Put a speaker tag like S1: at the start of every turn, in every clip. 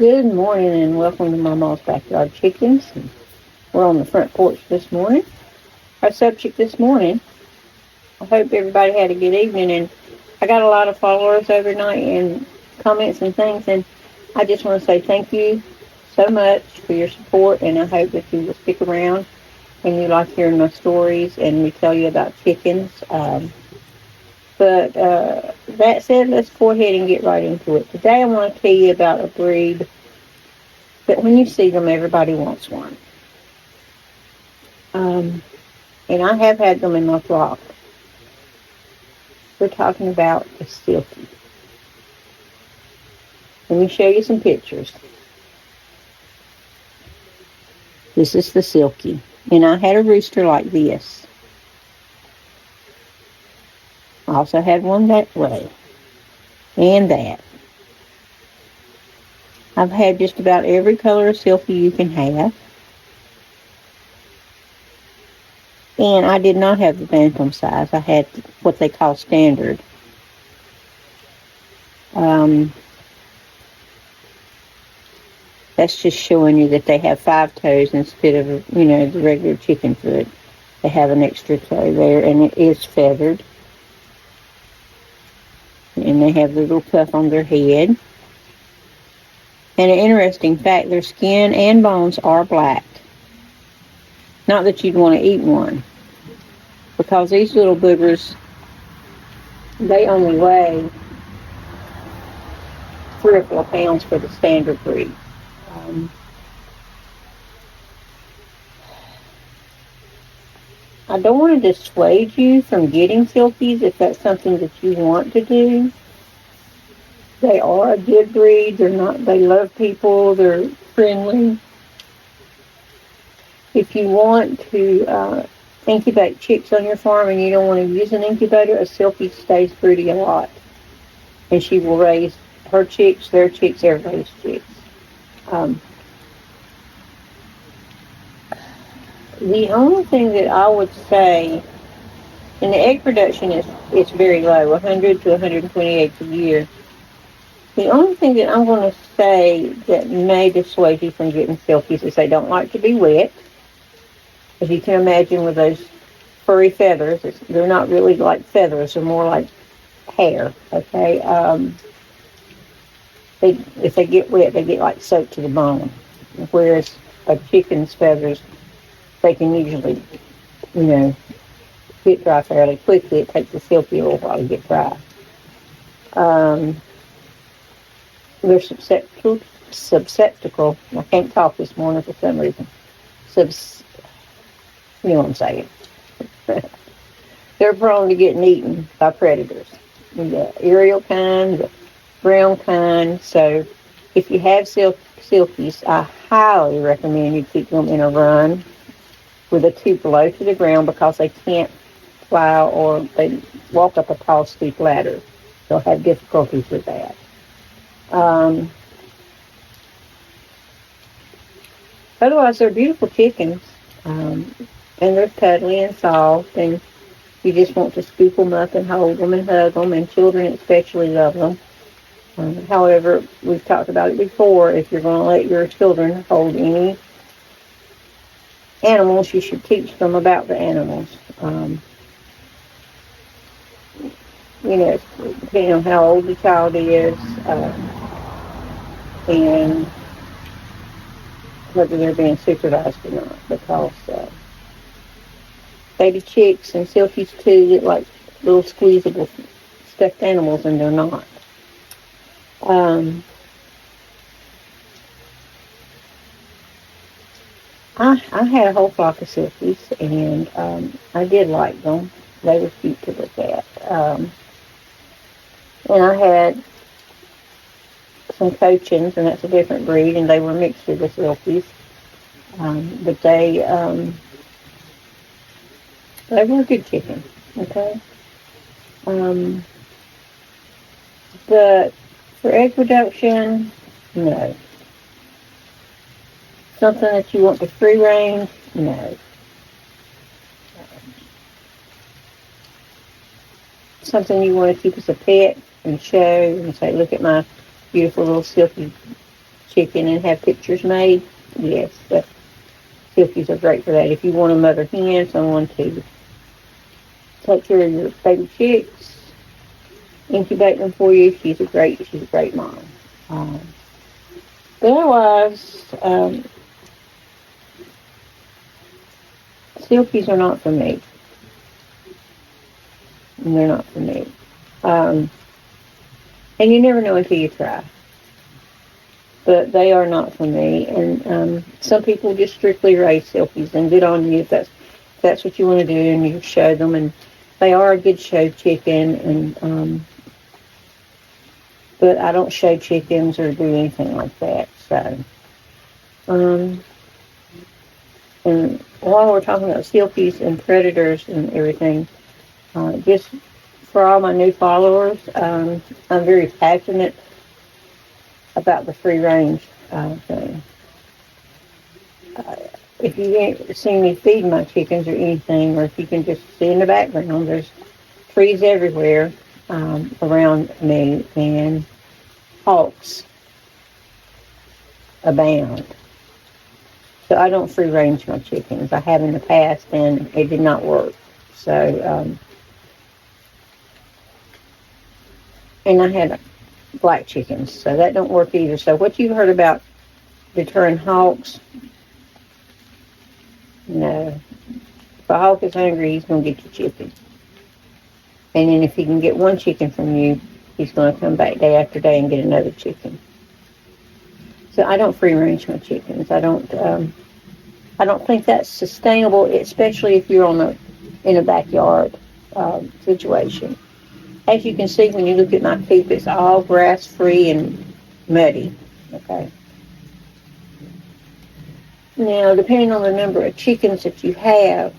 S1: Good morning and welcome to Mama's Backyard Chickens. We're on the front porch this morning. Our subject this morning, I hope everybody had a good evening, and I got a lot of followers overnight and comments and things, and I just want to say thank you so much for your support, and I hope that you will stick around and you like hearing my stories and we tell you about chickens. But that said, let's go ahead and get right into it. Today I want to tell you about a breed that when you see them, everybody wants one. And I have had them in my flock. We're talking about the Silkie. Let me show you some pictures. This is the Silkie. And I had a rooster like this. I also had one that way. And that. I've had just about every color of Silkie you can have. And I did not have the bantam size. I had what they call standard. That's just showing you that they have 5 toes instead of, the regular chicken foot. They have an extra toe there, and it is feathered. And they have the little puff on their head. And an interesting fact, their skin and bones are black. Not that you'd want to eat one. Because these little boogers, they only weigh 3 or 4 pounds for the standard breed. I don't want to dissuade you from getting Silkies if that's something that you want to do. They are a good breed. They love people. They're friendly. If you want to incubate chicks on your farm and you don't want to use an incubator, a Silkie stays broody a lot. And she will raise her chicks, their chicks, everybody's chicks. The only thing that I would say, and the egg production is very low, 100 to 120 eggs a year. The only thing that I'm going to say that may dissuade you from getting Silkies is they don't like to be wet. As you can imagine with those furry feathers, they're not really like feathers, they're more like hair, okay? If they get wet, they get like soaked to the bone. Whereas a chicken's feathers, they can usually, get dry fairly quickly. It takes the Silkie a little while to get dry. They're susceptible. I can't talk this morning for some reason. You know what I'm saying. They're prone to getting eaten by predators. The aerial kind, the brown kind. So if you have Silkies, I highly recommend you keep them in a run with a tube low to the ground because they can't fly or they walk up a tall, steep ladder. They'll have difficulties with that. Otherwise, they're beautiful chickens, and they're cuddly and soft, and you just want to scoop them up and hold them and hug them, and children especially love them. However, we've talked about it before, if you're going to let your children hold any animals, you should teach them about the animals. Depending on how old the child is, and whether they're being supervised or not, because baby chicks and Silkies too look like little squeezable stuffed animals, and they're not. I had a whole flock of Silkies, and I did like them. They were cute to look at. And I had some Cochins, and that's a different breed, and they were mixed with the Silkies. But they were good chickens, okay? But for egg production, no. Something that you want to free range, no. Something you want to keep as a pet and show and say, look at my beautiful little silky chicken and have pictures made, yes, the Silkies are great for that. If you want a mother hen, someone to take care of your baby chicks, incubate them for you, she's a great mom. But otherwise, Silkies are not for me. They're not for me. And you never know until you try. But they are not for me. And some people just strictly raise Silkies, and good on you if that's what you want to do, and you show them. And they are a good show chicken. And but I don't show chickens or do anything like that. So, and while we're talking about Silkies and predators and everything, just for all my new followers, I'm very passionate about the free range thing. If you ain't seen me feed my chickens or anything, or if you can just see in the background, there's trees everywhere around me, and hawks abound. So I don't free range my chickens. I have in the past, and it did not work. So, and I had black chickens, so that don't work either. So what you heard about deterring hawks, no. If a hawk is hungry, he's going to get your chicken. And then if he can get one chicken from you, he's going to come back day after day and get another chicken. So I don't free range my chickens. I don't think that's sustainable, especially if you're in a backyard situation. As you can see when you look at my coop, it's all grass-free and muddy. Okay. Now, depending on the number of chickens that you have,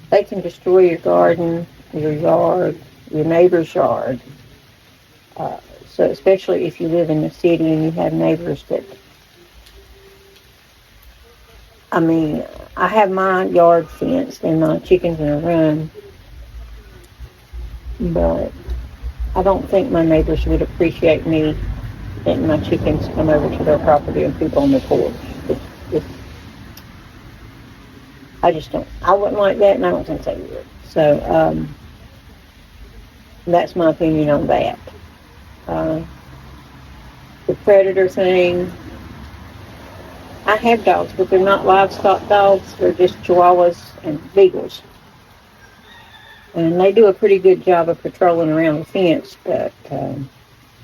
S1: they can destroy your garden, your yard, your neighbor's yard. So especially if you live in the city and you have neighbors that, I have my yard fenced and my chickens in a run, but I don't think my neighbors would appreciate me letting my chickens come over to their property and poop on their porch. I just don't. I wouldn't like that, and I don't think they would. So that's my opinion on that. The predator thing, I have dogs, but they're not livestock dogs. They're just Chihuahuas and Beagles. And they do a pretty good job of patrolling around the fence, but and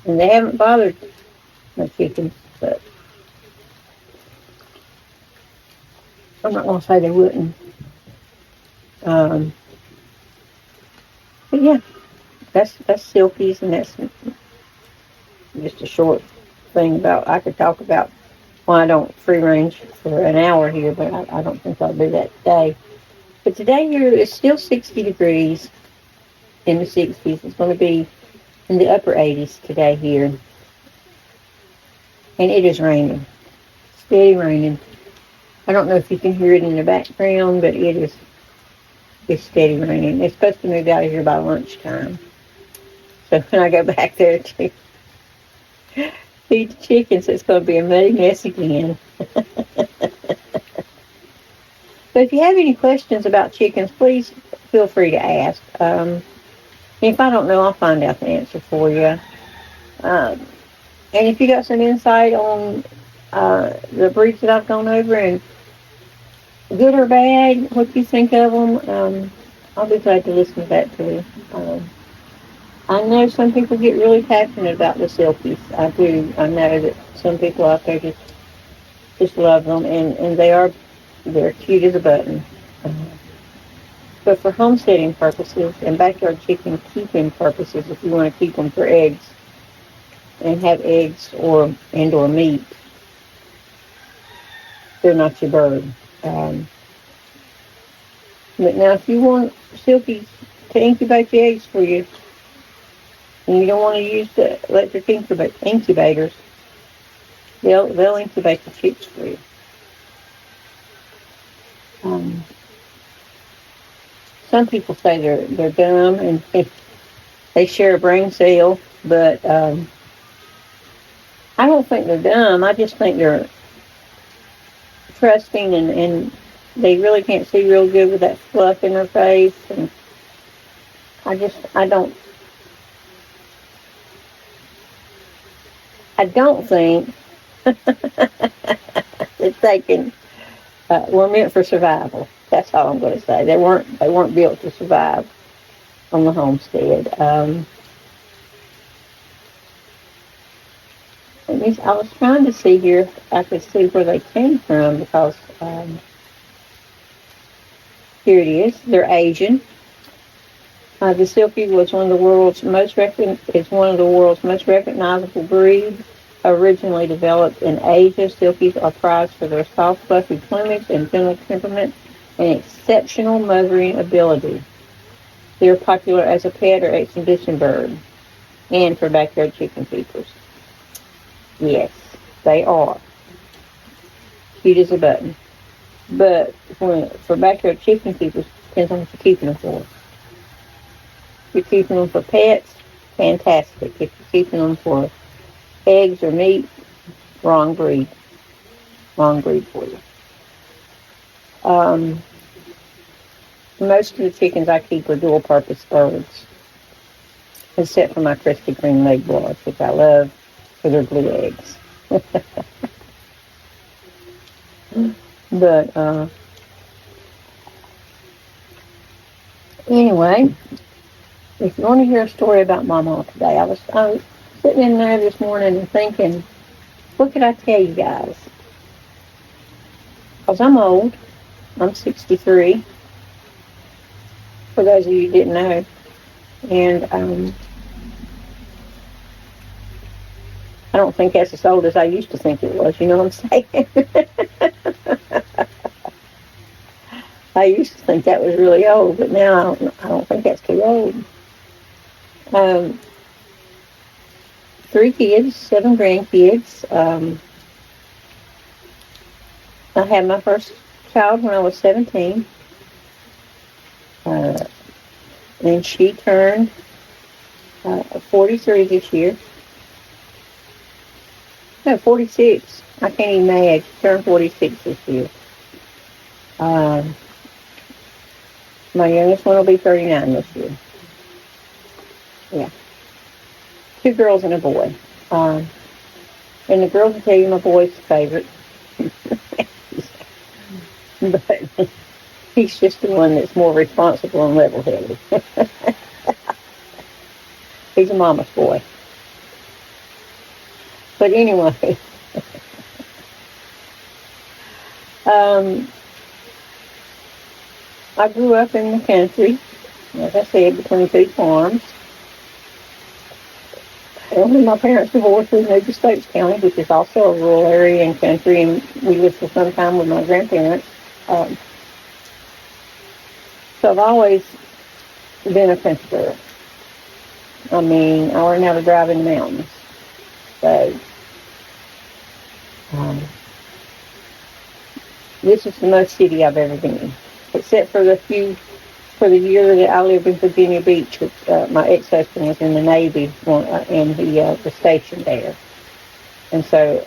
S1: they haven't bothered my chickens, but I'm not going to say they wouldn't. But yeah, that's Silkies, and that's just a short thing about. I could talk about why I don't free range for an hour here, but I don't think I'll do that today. But today here is still 60 degrees in the 60s. It's going to be in the upper 80s today here. And it is raining. Steady raining. I don't know if you can hear it in the background, but it's steady raining. It's supposed to move out of here by lunchtime. So when I go back there to feed the chickens, it's going to be a muddy mess again. So if you have any questions about chickens, please feel free to ask. If I don't know, I'll find out the answer for you. And if you got some insight on the breeds that I've gone over, and good or bad, what you think of them, I'll be glad to listen to that too. I know some people get really passionate about the Silkies. I do. I know that some people out there just love them, and they're cute as a button. But for homesteading purposes and backyard chicken keeping purposes, if you want to keep them for eggs and have eggs or meat, they're not your bird. But now, if you want Silkies to incubate the eggs for you, and you don't want to use the electric incubators, they'll incubate the chicks for you. Some people say they're dumb and they share a brain cell, but I don't think they're dumb. I just think they're trusting, and they really can't see real good with that fluff in their face. And I don't think that they can, were meant for survival. That's all I'm going to say. They weren't built to survive on the homestead. I was trying to see here if I could see where they came from, because here it is. They're Asian. The Silkie was one of the world's most recognizable breeds. Originally developed in Asia, Silkies are prized for their soft, fluffy plumage and gentle temperament and exceptional mothering ability. They are popular as a pet or exhibition bird, and for backyard chicken keepers. Yes, they are. Cute as a button. But for backyard chicken keepers, depends on what you're keeping them for. If you're keeping them for pets, fantastic. If you're keeping them for eggs or meat, wrong breed. Wrong breed for you. Most of the chickens I keep are dual-purpose birds, except for my crispy green leg broils, which I love for their blue eggs. But anyway, if you want to hear a story about Mama today, I was sitting in there this morning and thinking, what could I tell you guys? Because I'm old. I'm 63. For those of you who didn't know. And I don't think that's as old as I used to think it was. You know what I'm saying? I used to think that was really old, but now I don't think that's too old. 3 kids, 7 grandkids. I had my first child when I was 17. And she turned 43 this year. No, 46. I can't even imagine. She turned 46 this year. My youngest one will be 39 this year. Yeah. 2 girls and a boy. And the girls will tell you my boy's favorite. But he's just the one that's more responsible and level-headed. He's a mama's boy. But anyway, I grew up in the country, like I said, between 2 farms. And when my parents divorced, we moved to Stokes County, which is also a rural area and country, and we lived for some time with my grandparents. So I've always been a country girl. I mean, I learned how to drive in the mountains. So, this is the most city I've ever been in, except for for the year that I lived in Virginia Beach. With, my ex-husband was in the Navy, and he was stationed there. And so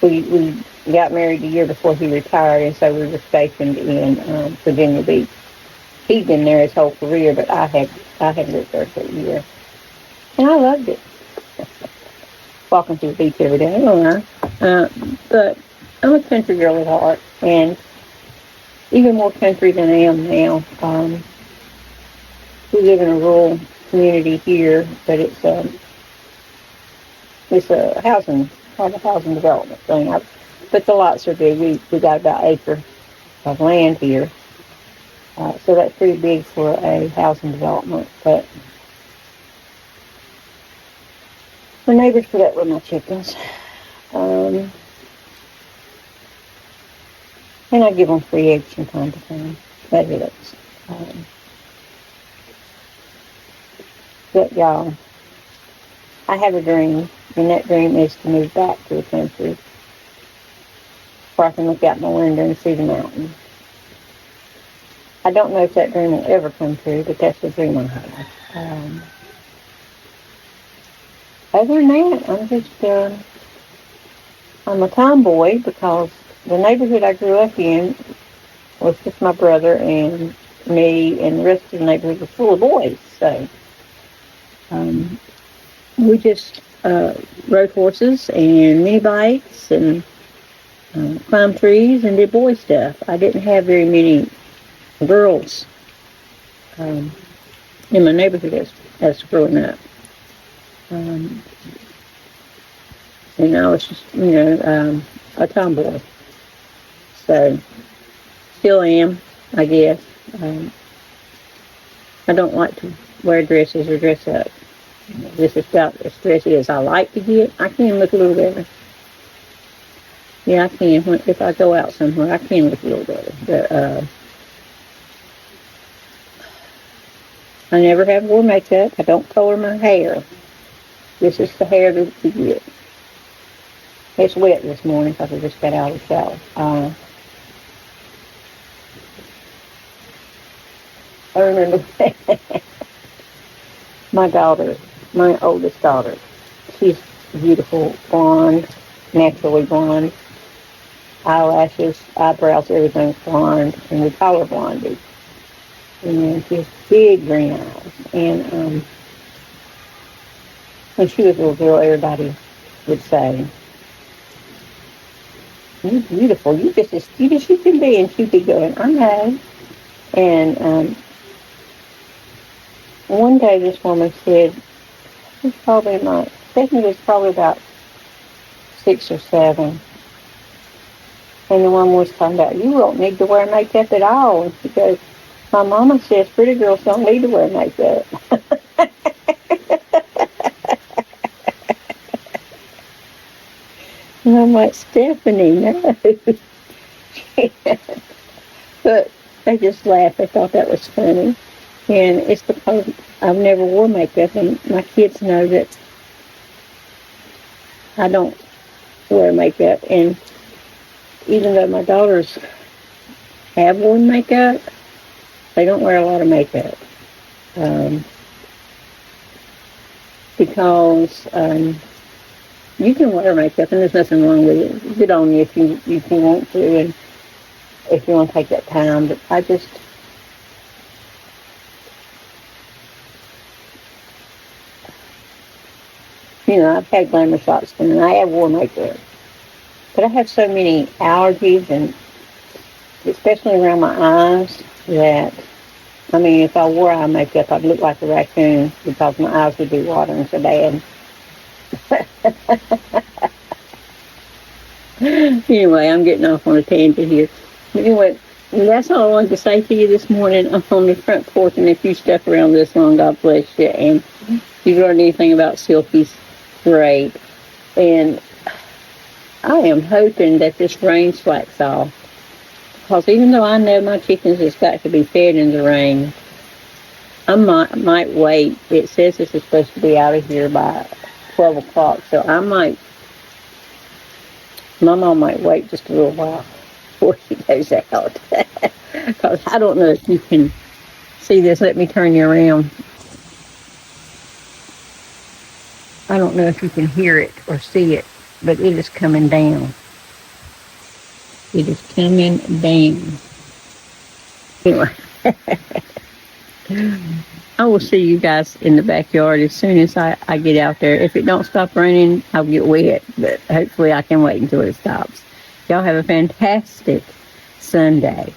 S1: we got married the year before he retired, and so we were stationed in Virginia Beach. He'd been there his whole career, but I had lived there for a year, and I loved it. Walking to the beach every day, but I'm a country girl at heart, and even more country than I am now. We live in a rural community here, but it's a housing development thing. But the lots are big. We got about an acre of land here, so that's pretty big for a housing development. But my neighbors put up with my chickens. And I give them free eggs from time to time. That is. But y'all, I have a dream, and that dream is to move back to the country where I can look out my window and see the mountains. I don't know if that dream will ever come true, but that's the dream I have. other than that, I'm a tomboy because the neighborhood I grew up in was just my brother and me, and the rest of the neighborhood was full of boys. So we just rode horses and mini bikes and climbed trees and did boy stuff. I didn't have very many girls in my neighborhood as growing up. And I was just, a tomboy. So, still am, I guess. I don't like to wear dresses or dress up. This is about as dressy as I like to get. I can look a little better. Yeah, I can. If I go out somewhere, I can look a little better. But I never have wore makeup. I don't color my hair. This is the hair that you get. It's wet this morning because I just got out of the shower. I remember my oldest daughter, she's beautiful, blonde, naturally blonde, eyelashes, eyebrows, everything's blonde, and we call her Blondie. And she has big green eyes. And when she was a little girl, everybody would say, "You're beautiful. You're just as cute as you can be." And she'd be going, "I know." And one day this woman said, Stephanie was probably about 6 or 7. And the woman was talking about, "You don't need to wear makeup at all." And she goes, "My mama says pretty girls don't need to wear makeup." And I'm like, "Stephanie, no." But they just laughed. They thought that was funny. And it's because I've never wore makeup, and my kids know that I don't wear makeup. And even though my daughters have worn makeup, they don't wear a lot of makeup. Because you can wear makeup, and there's nothing wrong with it. Good on you if you want to, and if you want to take that time. But I just... I've had glamour shots, and I have worn makeup. But I have so many allergies, and especially around my eyes, that, if I wore eye makeup, I'd look like a raccoon because my eyes would be watering so bad. Anyway, I'm getting off on a tangent here. Anyway, that's all I wanted to say to you this morning. I'm on the front porch, and if you stuck around this long, God bless you. And if you learned anything about Silkies, great. And I am hoping that this rain slacks off, because even though I know my chickens has got to be fed in the rain, I might wait. It says this is supposed to be out of here by 12 o'clock, so my mom might wait just a little while before she goes out. Because I don't know if you can see this. Let me turn you around. I don't know if you can hear it or see it, but it is coming down. It is coming down. Anyway, I will see you guys in the backyard as soon as I get out there. If it don't stop raining, I'll get wet, but hopefully I can wait until it stops. Y'all have a fantastic Sunday.